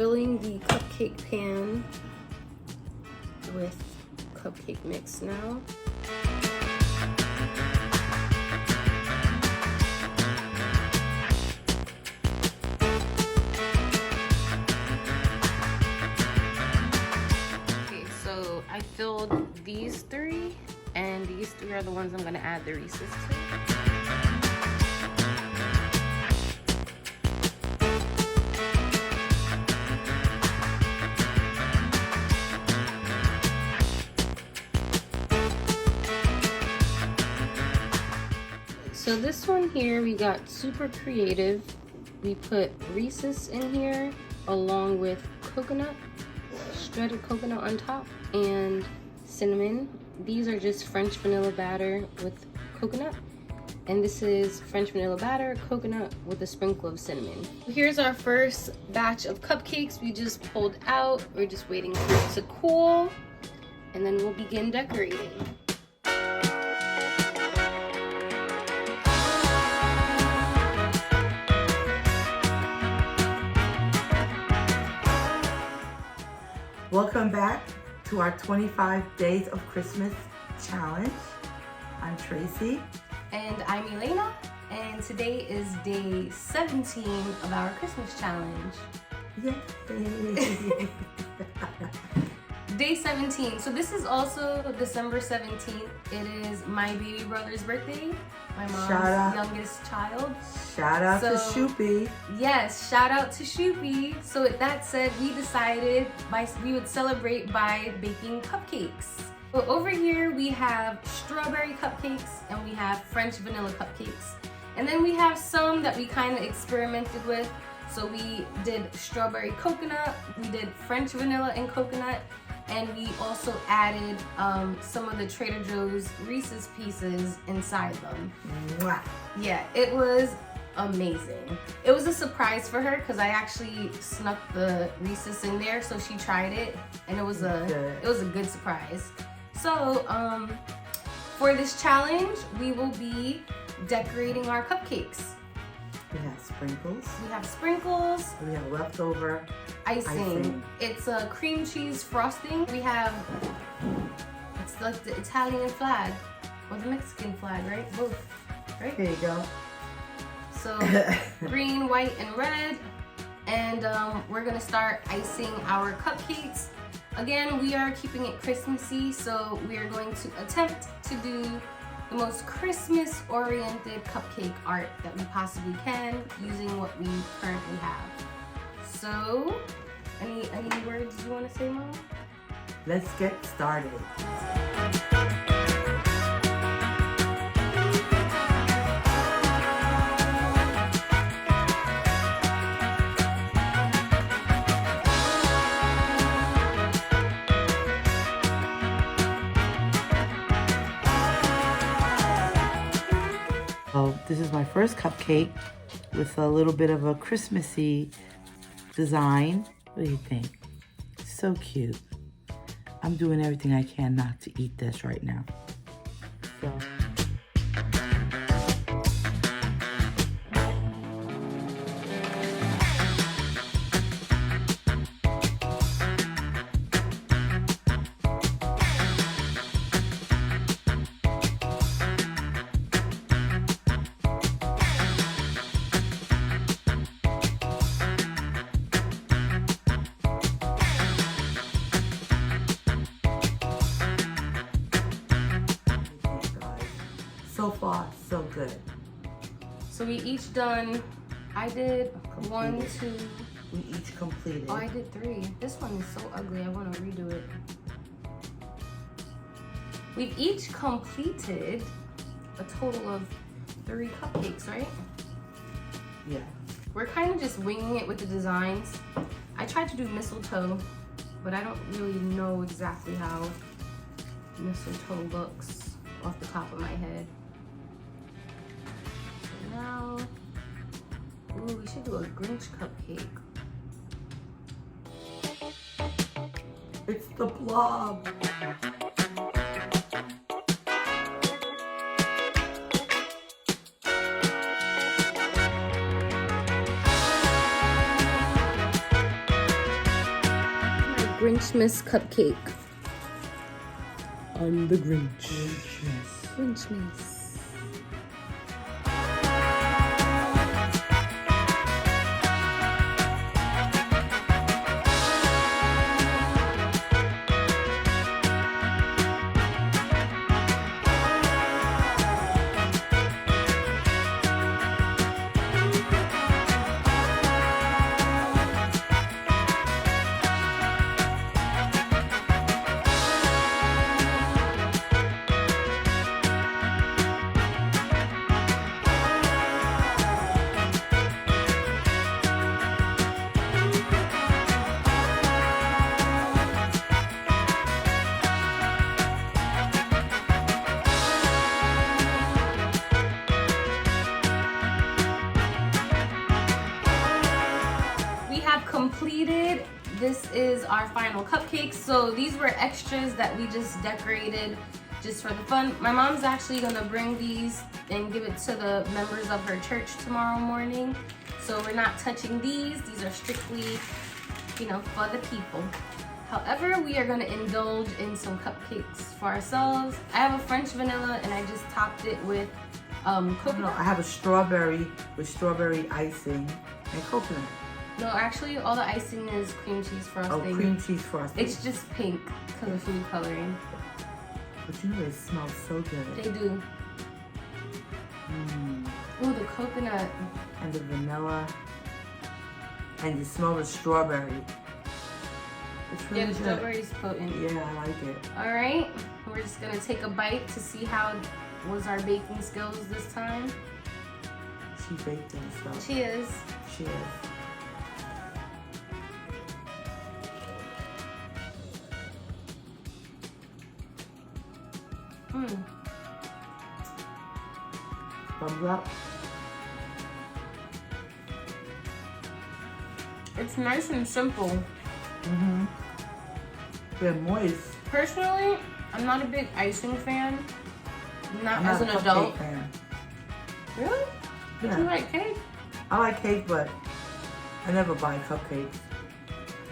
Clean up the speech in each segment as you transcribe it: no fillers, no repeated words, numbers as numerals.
filling the cupcake pan with cupcake mix now. Okay, so I filled these three, and these three are the ones I'm gonna add the Reese's to. So this one here, we got super creative. We put Reese's in here along with coconut, shredded coconut on top, and cinnamon. These are just French vanilla batter with coconut. And this is French vanilla batter, coconut with a sprinkle of cinnamon. Here's our first batch of cupcakes we just pulled out. We're just waiting for it to cool, and then we'll begin decorating. Welcome back to our 25 Days of Christmas Challenge. I'm Tracy. And I'm Elena, and today is day 17 of our Christmas challenge. Yay! Day 17. So this is also December 17th. It is my baby brother's birthday, my mom's youngest child. Shout out to Shoopy. Yes, shout out to Shoopy. So with that said, we decided we would celebrate by baking cupcakes. So over here we have strawberry cupcakes and we have French vanilla cupcakes. And then we have some that we kind of experimented with. So we did strawberry coconut, we did French vanilla and coconut, and we also added some of the Trader Joe's Reese's Pieces inside them. Mwah. Yeah, it was amazing. It was a surprise for her because I actually snuck the Reese's in there, so she tried it, and it was a good surprise. So for this challenge, we will be decorating our cupcakes. We have sprinkles. We have sprinkles. We have leftover icing. It's a cream cheese frosting. We have, it's like the Italian flag or the Mexican flag, right? Both, right? Here you go. So green, white, and red. And we're gonna start icing our cupcakes. Again, we are keeping it Christmassy, so we are going to attempt to do the most Christmas-oriented cupcake art that we possibly can using what we currently have. So, any words you want to say, Mom? Let's get started. Oh, this is my first cupcake with a little bit of a Christmassy design. What do you think? So cute. I'm doing everything I can not to eat this right now. So. So far, so good. So we each done, I did completed. 1, 2. We each completed. Oh, I did 3. This one is so ugly, I want to redo it. We've each completed a total of 3 cupcakes, right? Yeah. We're kind of just winging it with the designs. I tried to do mistletoe, but I don't really know exactly how mistletoe looks off the top of my head. So now, ooh, we should do a Grinch cupcake. It's the blob. Grinchmas cupcake. I'm the Grinch. Grinchmas. Completed. This is our final cupcakes. So these were extras that we just decorated just for the fun. My mom's actually gonna bring these and give it to the members of her church tomorrow morning. So we're not touching these. These are strictly, you know, for the people. However, we are gonna indulge in some cupcakes for ourselves. I have a French vanilla and I just topped it with coconut. I have a strawberry with strawberry icing and coconut. No, actually, all the icing is cream cheese frosting. Oh, cream cheese frosting. It's just pink because of food coloring. But you know, they smell so good. They do. Oh, the coconut. And the vanilla. And you smell the strawberry. It's really good. Strawberry's potent. Yeah, I like it. All right, we're just gonna take a bite to see how was our baking skills this time. She baked them stuff. She is. She is. Thumbs up. It's nice and simple. They're moist. Personally, I'm not a big icing fan. Not I'm as not an a adult. Fan. Really? Yeah. You like cake? I like cake, but I never buy cupcakes.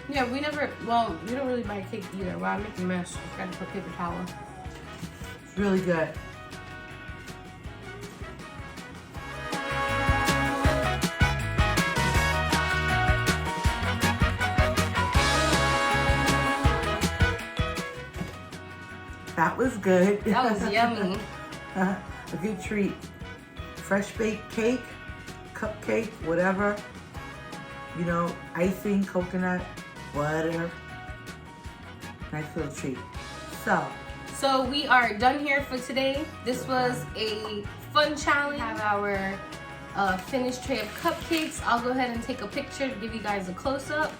Yeah, we don't really buy cake either. Wow, I'm making a mess. I forgot to put paper towel. It's really good. That was good. That was yummy. A good treat. Fresh baked cake, cupcake, whatever. You know, icing, coconut, butter. Nice little treat. So we are done here for today. This was a fun challenge. We have our finished tray of cupcakes. I'll go ahead and take a picture to give you guys a close-up.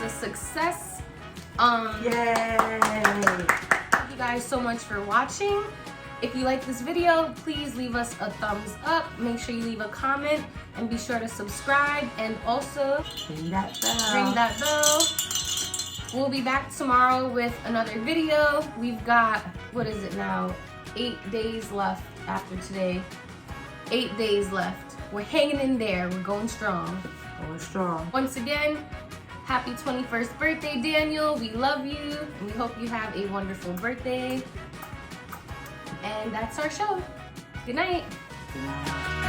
Success. Yay! Thank you guys so much for watching. If you like this video, please leave us a thumbs up. Make sure you leave a comment and be sure to subscribe and also ring that bell. Ring that bell. We'll be back tomorrow with another video. We've got, what is it now? 8 days left after today. 8 days left. We're hanging in there. We're going strong. Going strong. Once again, happy 21st birthday, Daniel. We love you. And we hope you have a wonderful birthday. And that's our show. Good night. Good night.